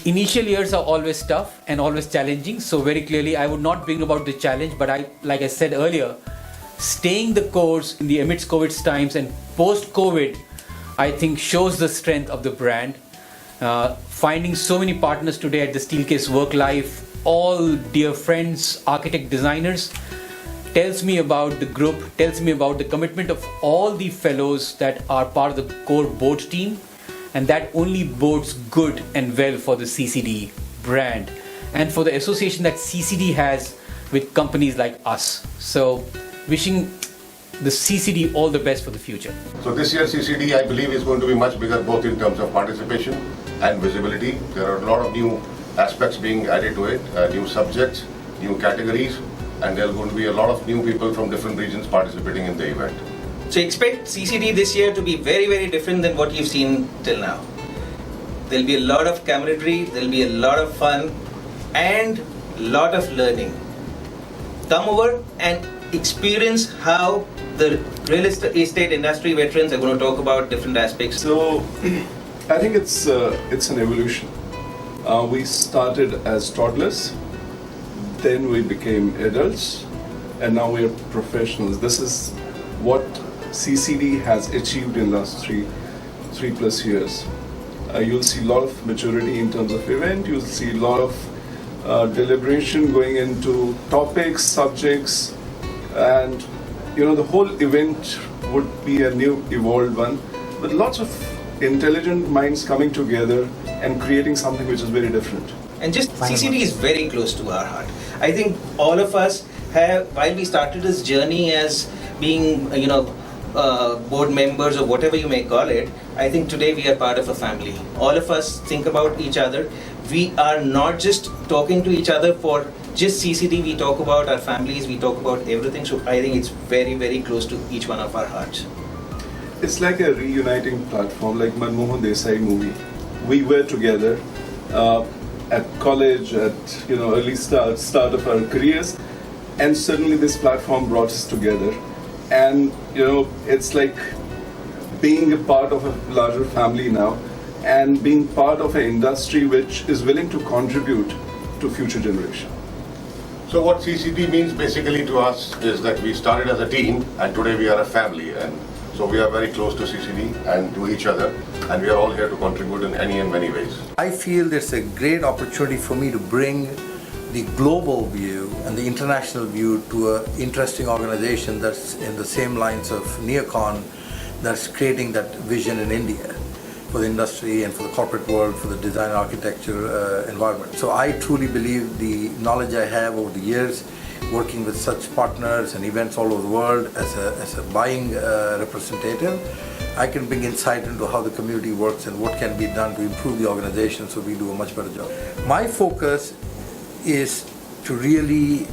Initial years are always tough and always challenging. So very clearly, I would not bring about the challenge, but like I said earlier, staying the course in the amidst COVID times and post-COVID, I think shows the strength of the brand. Finding so many partners today at the Steelcase Worklife, all dear friends, architect, designers, tells me about the group, tells me about the commitment of all the fellows that are part of the core board team, and that only bodes good and well for the CCD brand and for the association that CCD has with companies like us. So wishing the CCD all the best for the future. So this year CCD, I believe, is going to be much bigger, both in terms of participation and visibility. There are a lot of new aspects being added to it, new subjects, new categories, and there are going to be a lot of new people from different regions participating in the event. So expect CCD this year to be very, very different than what you've seen till now. There'll be a lot of camaraderie, there'll be a lot of fun, and a lot of learning. Come over and experience how the real estate industry veterans are going to talk about different aspects. So I think it's an evolution. We started as toddlers, then we became adults, and now we are professionals. This is what CCD has achieved in the last three plus years. You'll see a lot of maturity in terms of event. You'll see a lot of deliberation going into topics, subjects, and the whole event would be a new evolved one, with lots of intelligent minds coming together and creating something which is very different. And just CCD is very close to our heart. I think all of us have, while we started this journey as being, board members or whatever you may call it, I think today we are part of a family. All of us think about each other. We are not just talking to each other for just CCD, we talk about our families, we talk about everything. So I think it's very, very close to each one of our hearts. It's like a reuniting platform, like Manmohan Desai movie. We were together at college, at early start of our careers, and suddenly this platform brought us together. And it's like being a part of a larger family now, and being part of an industry which is willing to contribute to future generation. So what CCD means basically to us is that we started as a team, and today we are a family, and so we are very close to CCD and to each other, and we are all here to contribute in any and many ways. I feel it's a great opportunity for me to bring the global view and the international view to an interesting organization that's in the same lines of Neocon, that's creating that vision in India for the industry and for the corporate world, for the design architecture environment. So I truly believe the knowledge I have over the years working with such partners and events all over the world as a buying representative, I can bring insight into how the community works and what can be done to improve the organization so we do a much better job. My focus is to really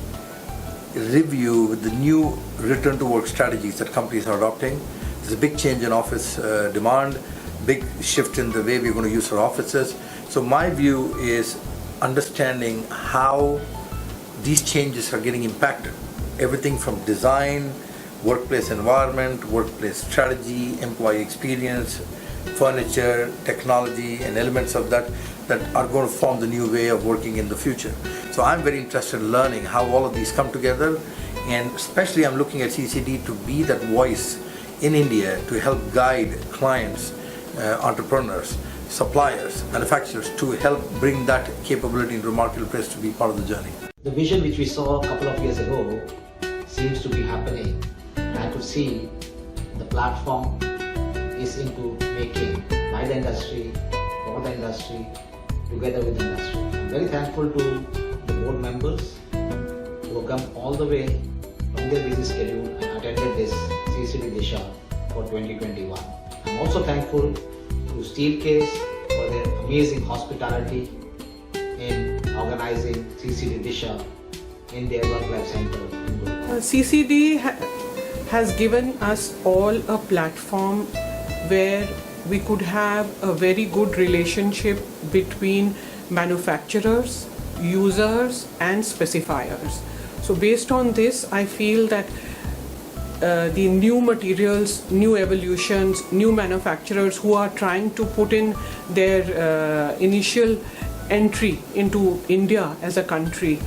review the new return to work strategies that companies are adopting. There's a big change in office demand, big shift in the way we're going to use our offices. So my view is understanding how these changes are getting impacted. Everything from design, workplace environment, workplace strategy, employee experience, furniture, technology, and elements of that are going to form the new way of working in the future. So I'm very interested in learning how all of these come together, and especially I'm looking at CCD to be that voice in India to help guide clients, entrepreneurs, suppliers, manufacturers, to help bring that capability into a marketplace to be part of the journey. The vision which we saw a couple of years ago seems to be happening. I could see the platform is into making by the industry, for the industry, together with the industry. I'm very thankful to the board members who have come all the way from their busy schedule and attended this CCD Disha for 2021. I'm also thankful to Steelcase for their amazing hospitality in organizing CCD Disha in their Worklife Center in Gurgaon. CCD has given us all a platform where we could have a very good relationship between manufacturers, users and specifiers. So based on this, I feel that the new materials, new evolutions, new manufacturers who are trying to put in their initial entry into India as a country,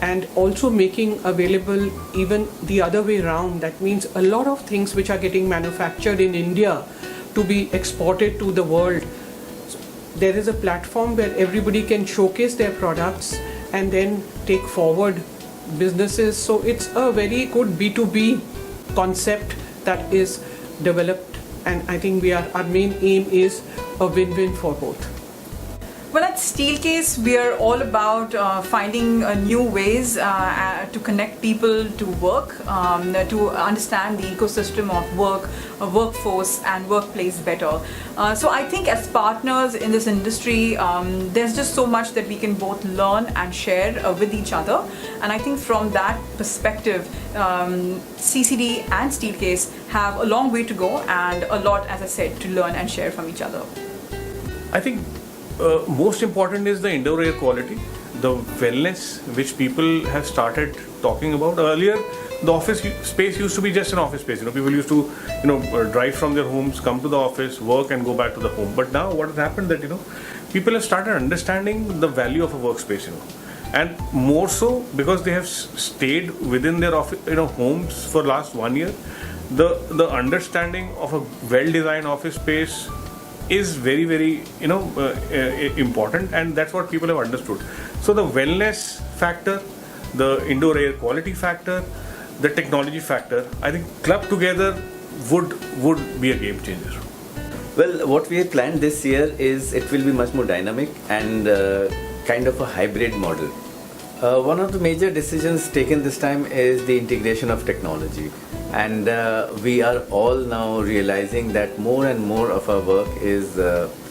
and also making available even the other way around. That means a lot of things which are getting manufactured in India to be exported to the world. So there is a platform where everybody can showcase their products and then take forward businesses. So it's a very good B2B concept that is developed, and I think our main aim is a win-win for both. Well, at Steelcase, we are all about finding new ways to connect people to work, to understand the ecosystem of work, workforce and workplace better. So I think as partners in this industry, there's just so much that we can both learn and share with each other. And I think from that perspective, CCD and Steelcase have a long way to go and a lot, as I said, to learn and share from each other. I think most important is the indoor air quality, the wellness which people have started talking about. Earlier, the office space used to be just an office space. People used to, drive from their homes, come to the office, work, and go back to the home. But now, what has happened that people have started understanding the value of a workspace. And more so because they have stayed within their office, homes for last 1 year. The understanding of a well-designed office space is very, very important, and that's what people have understood. So the wellness factor, the indoor air quality factor, the technology factor, I think clubbed together would be a game changer. Well, what we have planned this year is it will be much more dynamic and kind of a hybrid model. One of the major decisions taken this time is the integration of technology. And we are all now realizing that more and more of our work is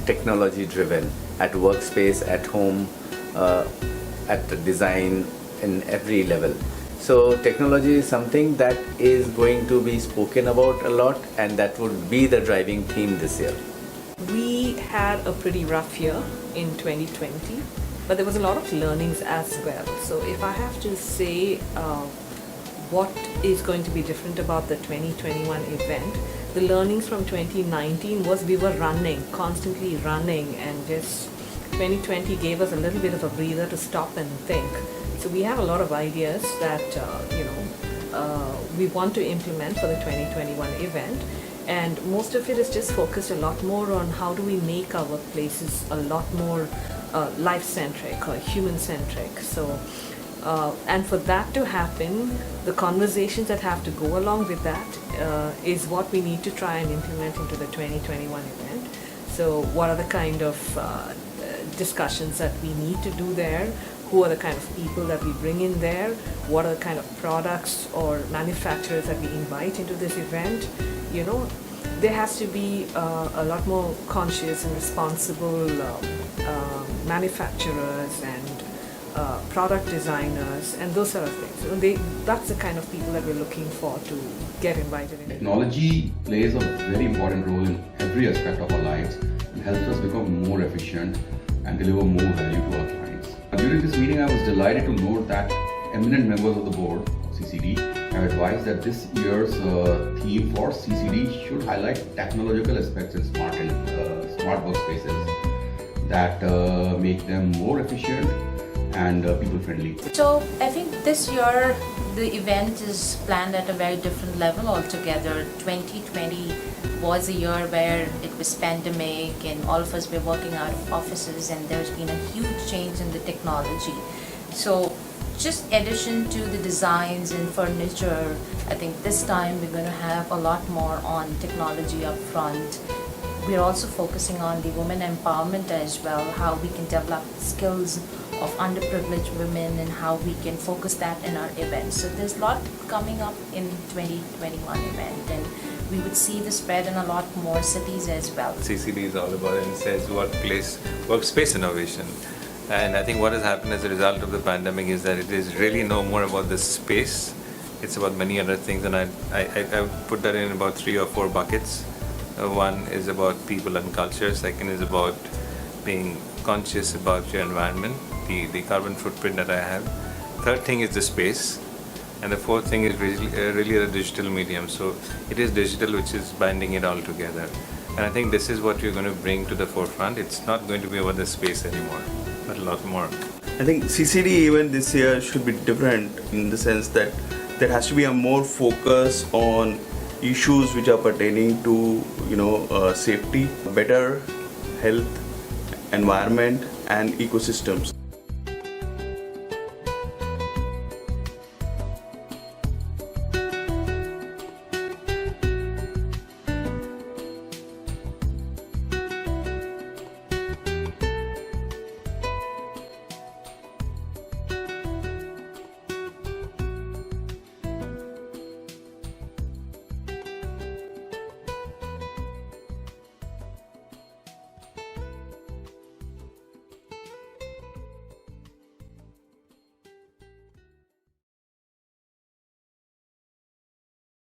technology driven, at workspace, at home, at the design, in every level. So technology is something that is going to be spoken about a lot, and that would be the driving theme this year. We had a pretty rough year in 2020, but there was a lot of learnings as well. So if I have to say what is going to be different about the 2021 event, the learnings from 2019 was we were constantly running, and just 2020 gave us a little bit of a breather to stop and think. So we have a lot of ideas that we want to implement for the 2021 event, and most of it is just focused a lot more on how do we make our workplaces a lot more life-centric or human-centric. So and for that to happen, the conversations that have to go along with that is what we need to try and implement into the 2021 event. So what are the kind of discussions that we need to do there? Who are the kind of people that we bring in there? What are the kind of products or manufacturers that we invite into this event? There has to be a lot more conscious and responsible manufacturers and product designers and those sort of things. That's the kind of people that we're looking for to get invited in. Technology plays a very important role in every aspect of our lives and helps us become more efficient and deliver more value to our clients. During this meeting, I was delighted to note that eminent members of the board of CCD have advised that this year's theme for CCD should highlight technological aspects in smart workspaces that make them more efficient and people-friendly. So I think this year the event is planned at a very different level altogether. 2020 was a year where it was pandemic and all of us were working out of offices, and there's been a huge change in the technology. So just addition to the designs and furniture, I think this time we're going to have a lot more on technology up front. We're also focusing on the women empowerment as well, how we can develop skills of underprivileged women and how we can focus that in our events. So there's a lot coming up in 2021 event, and we would see the spread in a lot more cities as well. CCD is all about, and it says workspace innovation. And I think what has happened as a result of the pandemic is that it is really no more about the space, it's about many other things, and I put that in about 3 or 4 buckets. One is about people and culture, second is about being conscious about your environment, the carbon footprint that I have. Third thing is the space, and the fourth thing is really a digital medium. So it is digital which is binding it all together. And I think this is what we're going to bring to the forefront. It's not going to be about the space anymore. but a lot more. I think CCD event this year should be different in the sense that there has to be a more focus on issues which are pertaining to safety, better health, environment and ecosystems.